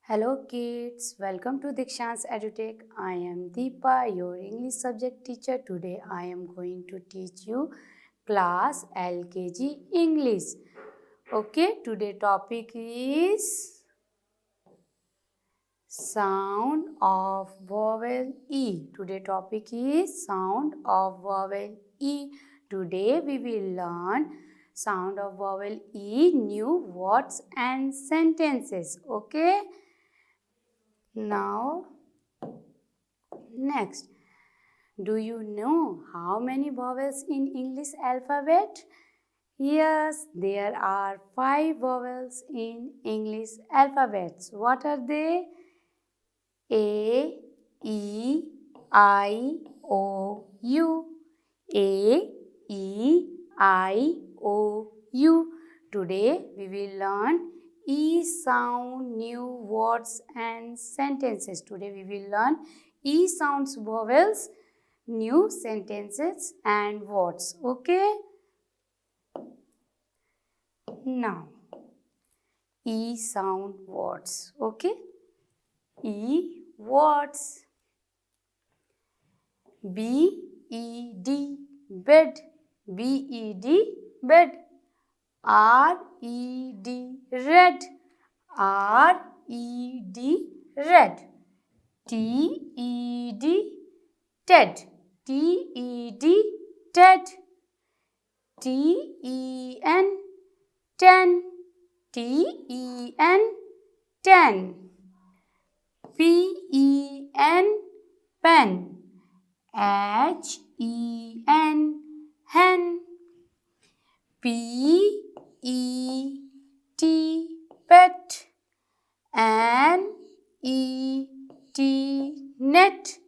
Hello kids, welcome to Dikshansh EduTech. I am Deepa, your English subject teacher. Today I am going to teach you class LKG English. Okay, today topic is sound of vowel E. Today topic is sound of vowel E. Today we will learn sound of vowel E, new words and sentences. Okay. Now, next, do you know how many vowels in English alphabet? Yes, there are 5 vowels in English alphabets. What are they? A, E, I, O, U. A, E, I, O, U. Today we will learn E sound new words and sentences. Today we will learn E sounds vowels, new sentences and words. Okay? Now, E sound words. Okay? E words. B-E-D, bed. B-E-D, bed. R-E-D, red. R-E-D, red. T-E-D, Ted. T-E-D, Ted. T-E-N, ten. T-E-N, ten. P-E-N, pen. H-E-N, hen. P-E-T, pet. N-E-T, net.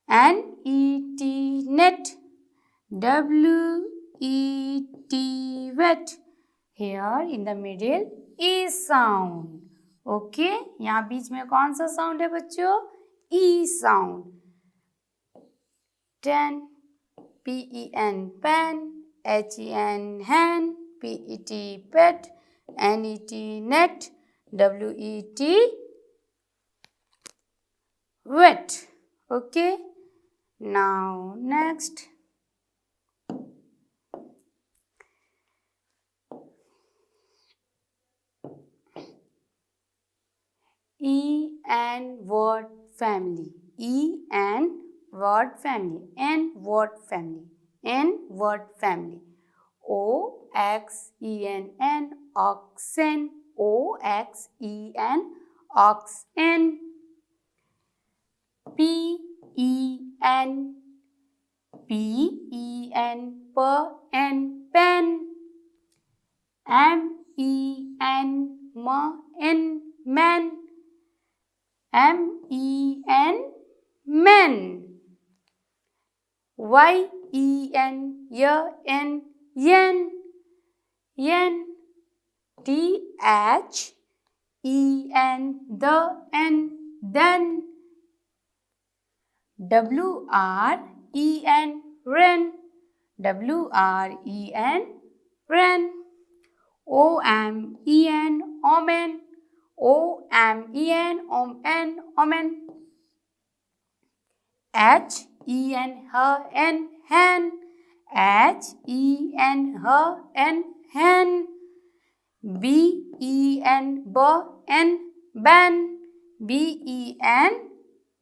N-E-T, net. W-E-T, wet. Here in the middle is sound. Okay? यहाँ बीच में कौन सा sound है बच्चों? E sound. 10. P-E-N, pen. H-E-N, hen. P-E-T, pet. N-E-T, net. W-E-T, wet. Okay? Now, next. E and word family. E and word family. N word family. N word family. O-X-E-N-N, oxen. O-X-E-N, oxen. P-E-N, P-E-N, pen, pen. M-E-N, man. M-E-N, men. Y-E-N, yen, yen. T-H-E-N, then. W-R-E-N, ren. W-R-E-N, ren. O-M-E-N, omen. O-M-E-N, omen. H-E-N, hen. H-E-N, hen. B-E-N, ben. B-E-N,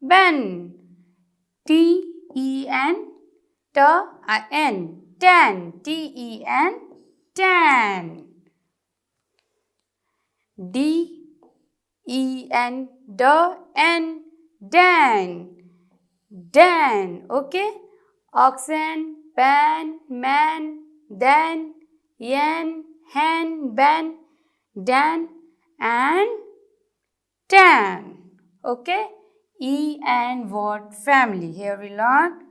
ben. T-E-N, ten. T-E-N, ten. D-E-N, dan. Okay? Oxen, pen, man, then, yen, hen, ben, dan, and tan. Okay? E and word family. Here we learn.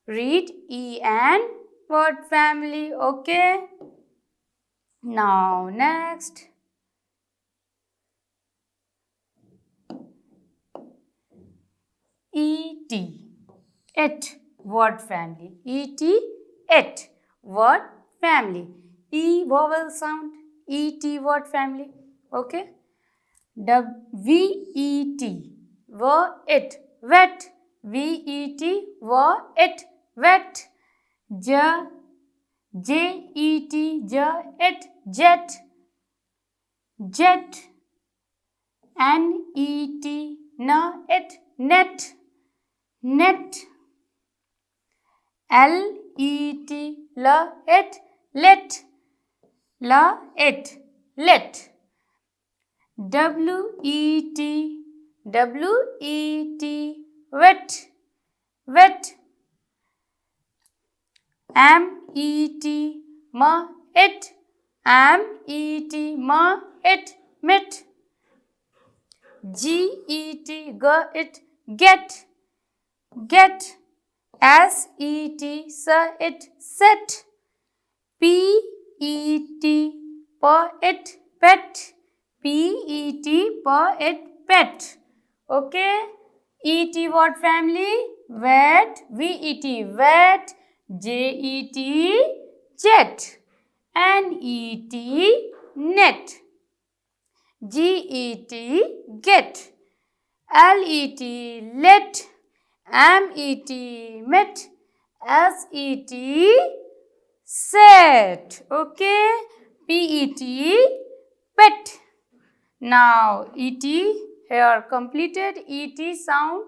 Read E and word family. Okay? Now, next. E-T, it, word family. E-T, it, word family. E vowel sound, E-T word family. Okay. V-E-T, wet, wet, V-E-T, wet, wet, J-E-T, jet, jet, N-E-T, net, net, L-E-T, let, let, W-E-T, wet, wet, M-E-T, it, M-E-T, it, mit, G-E-T, get, get, S-E-T, it, set, P-E-T, it, pet, P-E-T, pet. Okay? E-T what family? Wet, V-E-T, wet, J-E-T, jet, N-E-T, net, G-E-T, get, L-E-T, let, M-E-T, met, S-E-T, set. Okay? P-E-T, pet. Now, E-T, here completed E-T sound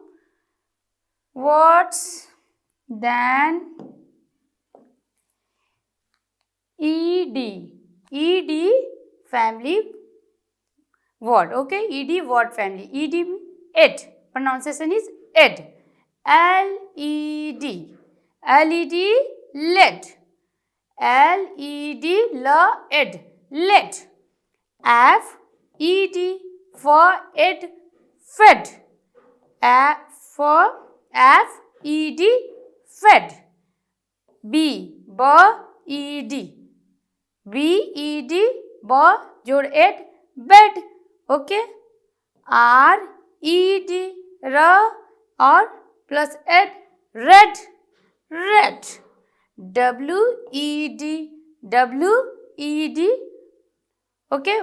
words. Then, E-D, E-D family word. Okay? E-D word family. E-D, ed. Pronunciation is ed. L-E-D, L-E-D, led. L-E-D, ed, led. F-E-D, for ed, fed. For F-E-D, fed. B-E-D, B-E-D, jod ed, bed. Okay? R-E-D, or plus ed, red, red. W-E-D, W-E-D, okay,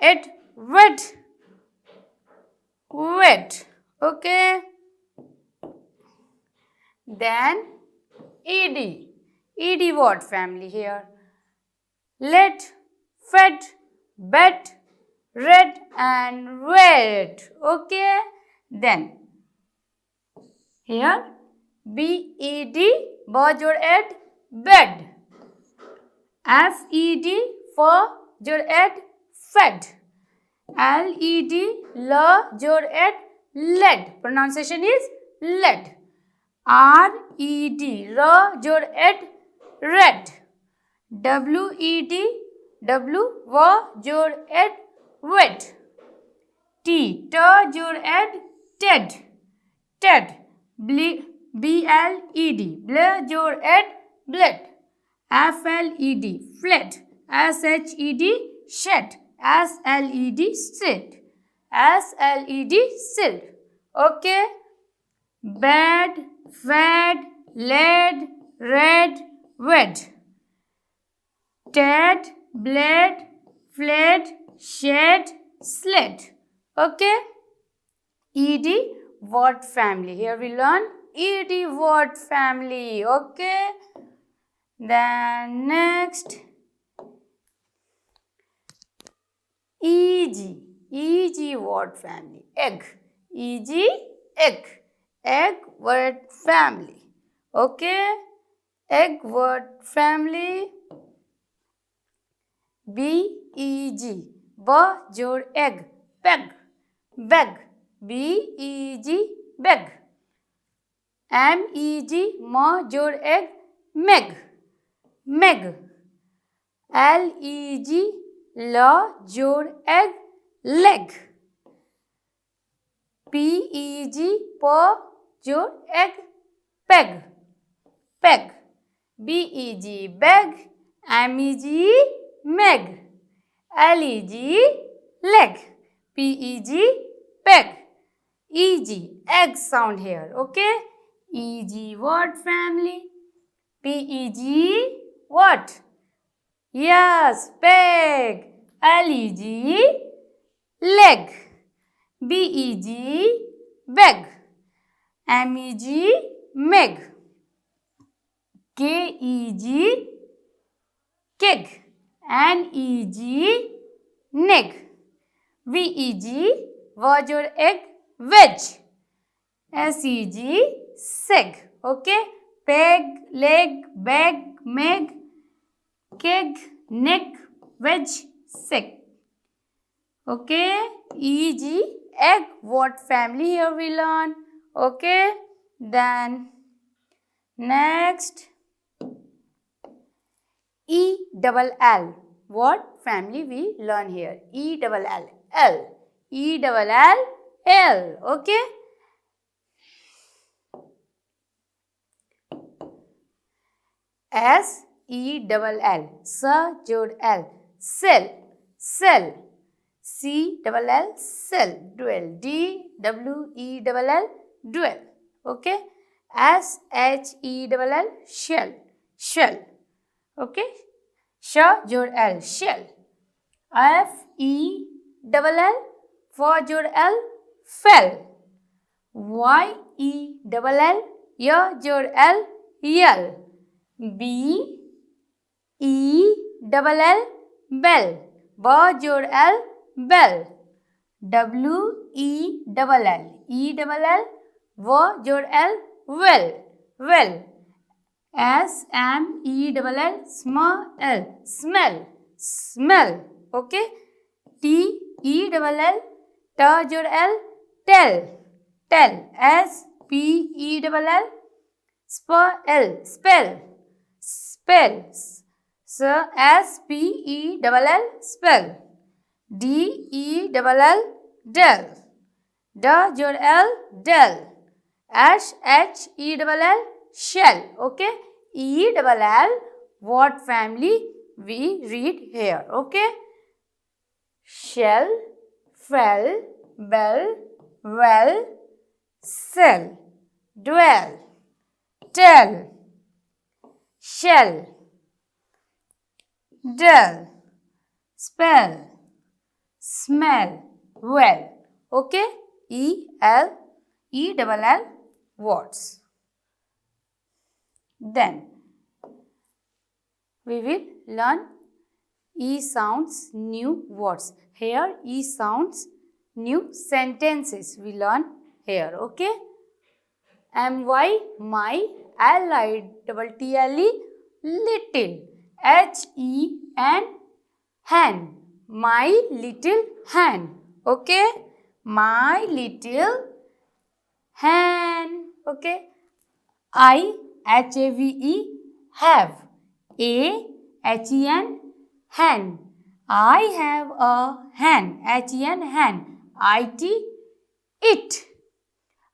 ed, wed, wed. Okay? Then E-D, E-D word family here. Led, fed, bed, red and wet. Okay? Then here B-E-D, jod ed, bed. F-E-D, for jod ed, fed. L-E-D, jod ed, led. Pronunciation is led. R-E-D, jod ed, red. W-E-D, jod ed, wet. T, jod ed, ted, ted. B-L-E-D, jod ed, bled. F-L-E-D, fled. S-H-E-D, shed. S-L-E-D, sid. S-L-E-D, sid. Okay? Bed, fed, led, red, wed. Ted, bled, fled, shed, sled. Okay? E-D word family. Here we learn E-D word family. Okay? Then next, E-G, E-G word family. Egg, E-G, egg, egg word family. Okay? Egg word family. B-E-G, jod egg, beg, beg. B-E-G, beg. M-E-G, jod egg, meg, meg. L-E-G, jod egg, leg. P-E-G, jod egg, peg, peg. B-E-G, beg. M-E-G, meg. L-E-G, leg. P-E-G, peg. E-G, egg sound here. Okay? E-G word family. P-E-G, what? Yes, peg. L-E-G, leg. B-E-G, beg. M-E-G, meg. K-E-G, keg. N-E-G, neg. V-E-G, veg or egg, veg. S-E-G, seg. Okay? Peg, leg, bag, meg, keg, neck, veg, seg. Okay? E-G, egg. What family here we learn? Okay? Then next, E-double-L. What family we learn here? E-double-L. L. E-double-L, L. Okay? S-E-double-L. S-L. Cell. Cell. C-double-L. Cell. Dual. D-W-E-double-L. Dual. Okay? S-H-E-double-L. Shell. Shell. Okay? Sh-L. Shell. F-E-double-L. F-L. Fell. Y-E-double-L. Y-L. Yell. B-E-double-L. Bell. B-L. Bell. W-E-double-L. E-double-L. V-L. Well. Well. S-M-E-double-L. Smell. Smell. Smell. Okay. T-E-double-L. T-L. Tell. Tell. S-P-E-double-L. Spell. Spell. Spell. S-P-E-double-L. Spell. D-E-double-L. Dell. D-L. Dell. S-H-E-double-L. Shell. Okay. E-double-L. What family we read here? Okay. Shell, fell, bell, well, cell, dwell, tell, shell, dull, spell, smell, well. Okay? E-double-L words. Then we will learn E sounds new words. Here E sounds new sentences we learn here. Okay? M-Y, my, L-I-T-T-L-E, little, H-E-N, hen, my little hen. Okay? My little hen. Okay? I-H-A-V-E, have, A-H-E-N, hen. I have a hen. H-E-N, hen. I-T, it.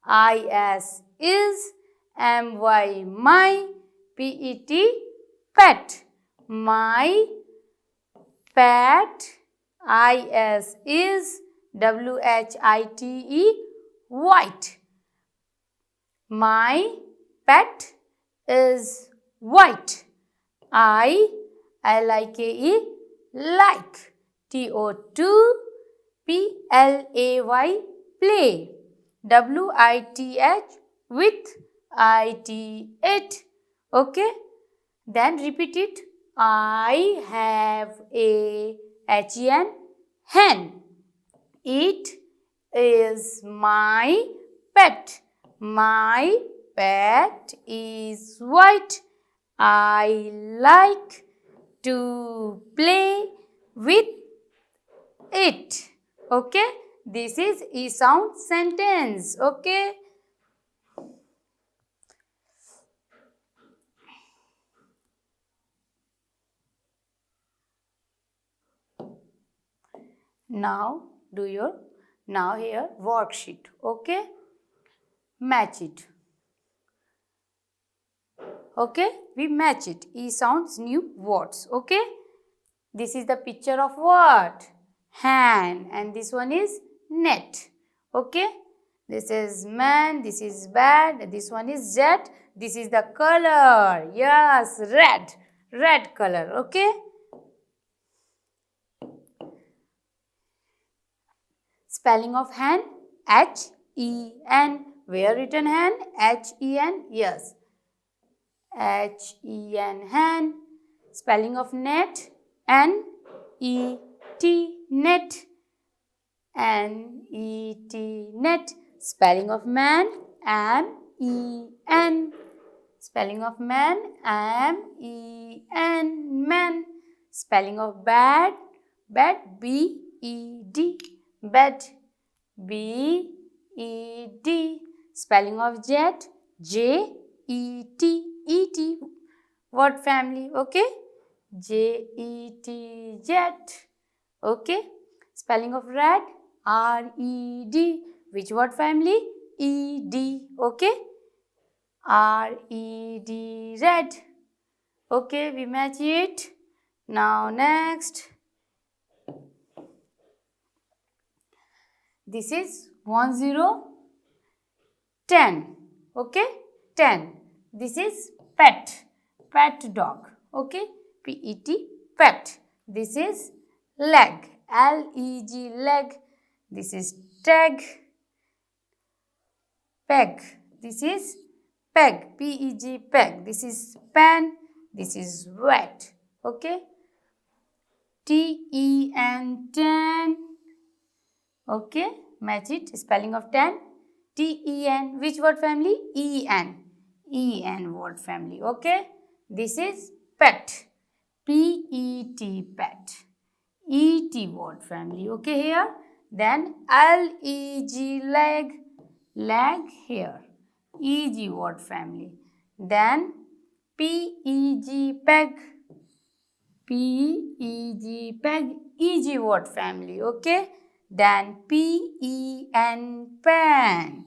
I-S, is. M-Y, my. P-E-T, pet. My pet. I-S, is. W-H-I-T-E, white. My pet is white. I-L-I-K-E, like. T-O-2-P-L-A-Y, play. W-I-T-H, with. I-T, it. Okay? Then repeat it. I have a H-E-N, hen. It is my pet. My pet is white. I like to play with it. Okay? This is E sound sentence. Okay? Now here worksheet. Okay? Match it. Okay? We match it. E sounds new words. Okay? This is the picture of what? Hand. And this one is net. Okay? This is man. This is bad. This one is jet. This is the color. Yes, red. Red color. Okay? Spelling of hand. H-E-N. Where written hen? H-E-N. Yes. H-E-N. Hen. Spelling of net? N-E-T. Net. N-E-T. Net. Spelling of man? M-E-N. Spelling of man? M-E-N. Man. Spelling of bad? Bed? B-E-D. Bed. B-E-D. Spelling of jet? J-E-T. E-T. Word family, okay? J-E-T. Jet. Okay. Spelling of red? R-E-D. Which word family? E-D. Okay. R-E-D. Red. Okay, we match it. Now next. This is 1, 0, 10. Okay, 10. This is pet. Pet dog. Okay, P-E-T. Pet. This is leg. L-E-G. Leg. This is tag. Peg. This is peg. P-E-G. Peg. This is pen. This is wet. Okay. T-E-N. Ten. Okay. Match it. Spelling of 10. T-E-N. Which word family? E-N. E-N word family. Okay. This is pet. P-E-T. Pet. E-T word family. Okay here. Then L-E-G. Leg. Leg here. E-G word family. Then P-E-G. Peg. P-E-G. Peg. E-G word family. Okay. Then P-E-N. Pen.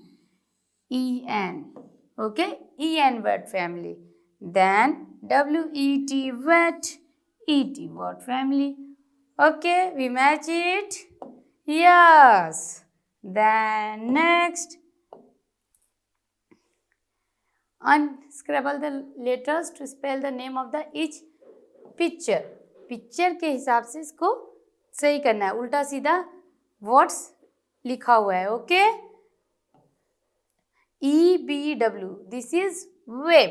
E-N. Okay. E-N word family. Then W-E-T. Wet. E-T word family. Okay. We match it. Yes. Then next. Unscribble the letters to spell the name of the each picture. Picture के हिसाब से इसको सही करना है. उल्टा सीधा words लिखा हुआ है. Okay. E-B-W. This is web.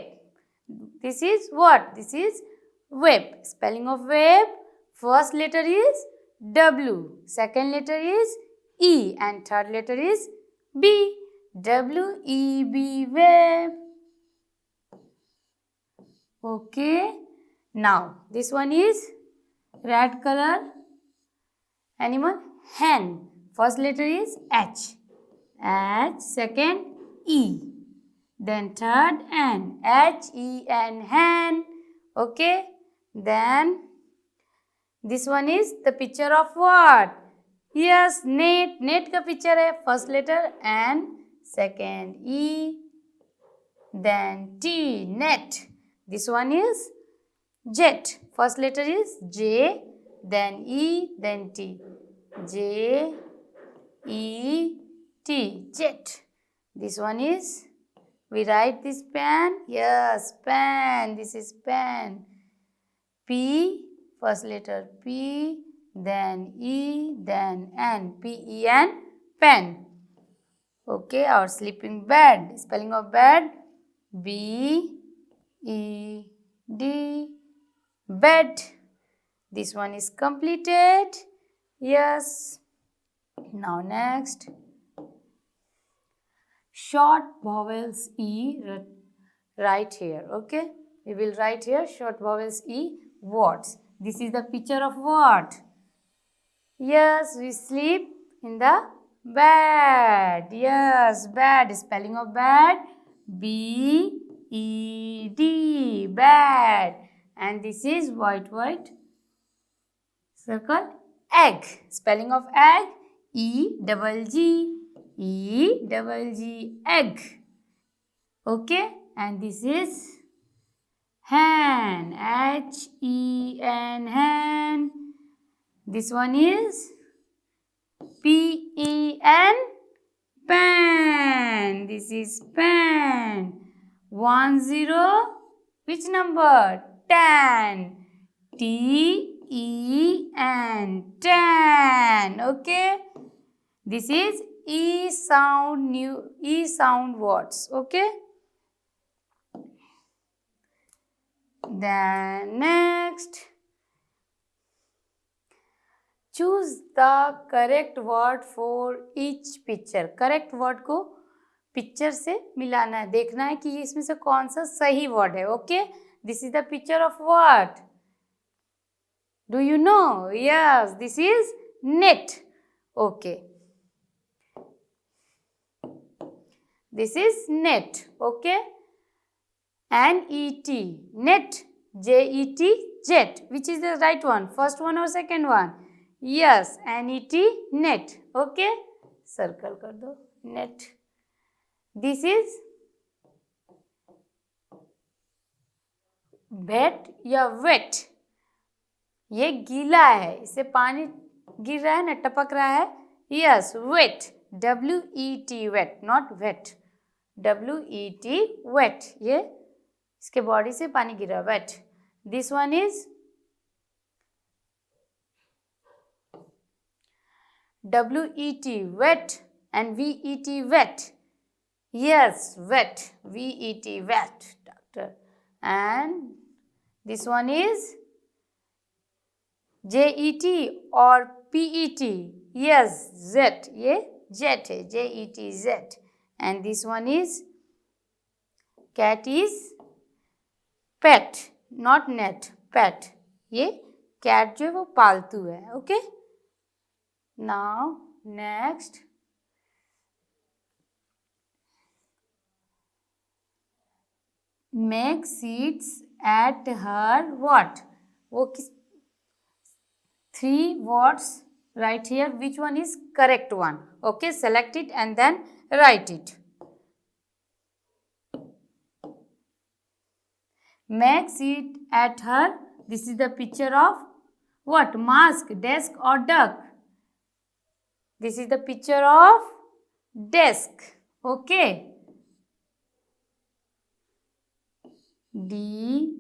This is what? This is web. Spelling of web. First letter is W. Second letter is E. And third letter is B. W-E-B. Web. Okay. Now, this one is red color animal. Hen. First letter is H. H. Second E. Then third N. H-E-N. Hen. Okay. Then this one is the picture of what? Yes, net. Net का picture है. First letter N. Second E. Then T. Net. This one is jet. First letter is J. Then E. Then T. J. E. T. Jet. This one is, we write this pen. Yes, pen. This is pen. P. First letter P. Then E. Then N. P-E-N. Pen. Okay, our sleeping bed. Spelling of bed. B-E-D. Bed. This one is completed. Yes. Now next. Short vowels E. Write here. Okay. We will write here short vowels E. Words. This is the picture of what? Yes, we sleep in the bed. Yes, bed. Spelling of bed. B-E-D. Bed. And this is white circle. Egg. Spelling of egg. E-double-G. E-double-G. Egg. Okay. And this is hen. H-E-N. Hen. This one is P-E-N. Pen. This is pen. 1, 0. Which number? 10. T-E-N. 10. Okay. This is E sound words. Okay. Then next, choose the correct word for each picture. Correct word को picture से मिलाना है, देखना है कि इसमें से कौन सा सही वर्ड है. Okay, this is the picture of what? Do you know? Yes, this is net. Okay, this is net. Okay, NET, net, JET, jet. Which is the right one? First one or second one? Yes, NET, net. Okay, circle कर दो, net. This is wet या wet. ये गीला है, इससे पानी गिर रहा है ना, टपक रहा है. Yes, wet. WET, wet, not wet. WET, wet. ये इसके बॉडी से पानी गिरा, wet. This one is WET, wet, and VET, vet. Yes, vet, VET, vet, doctor. And this one is JET और PET. यस, जेट, ये jet है, JET, jet. And this one is cat is pet, not net, pet. ये cat जो है वो पालतू है. Okay, now next, make seats at her what. वो किस 3 words right here, which one is correct one? Okay, select it and then write it. Make seat at her. This is the picture of what? Mask, desk or duck? This is the picture of desk. Okay. DESK,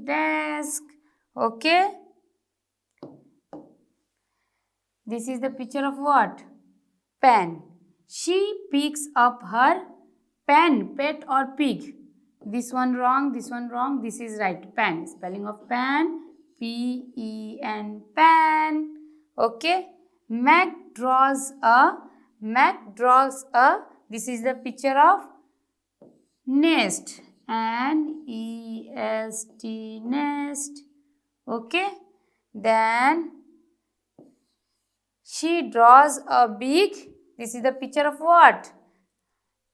desk. Okay. This is the picture of what? Pen. She picks up her pen, pet or pig. This one wrong, this one wrong, this is right. Pen, spelling of pen, PEN, pen. Okay. Mac draws a, this is the picture of nest, NEST, nest. Okay. Then she draws a big, this is the picture of what?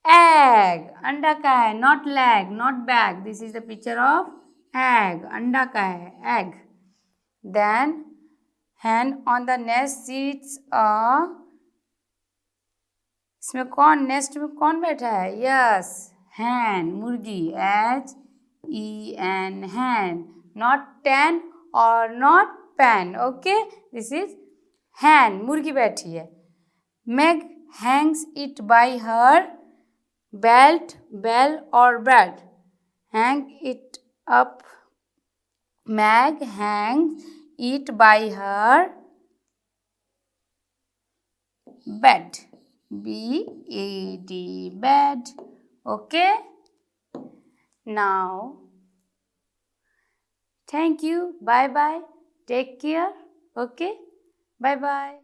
Egg. अंडा का है, not leg, not bag. This is the picture of egg. अंडा का है, egg. Then hen on the nest sits a, इसमें कौन, nest में कौन बैठा है? यस, hen, मुर्गी, HEN, hen, not ten or not pen. Okay, this is hen, मुर्गी बैठी है. Meg hangs it by her belt, bell or bed. Hang it up. Meg hangs it by her bed. BED, bed. Okay. Now, thank you. Bye bye. Take care. Okay. Bye bye.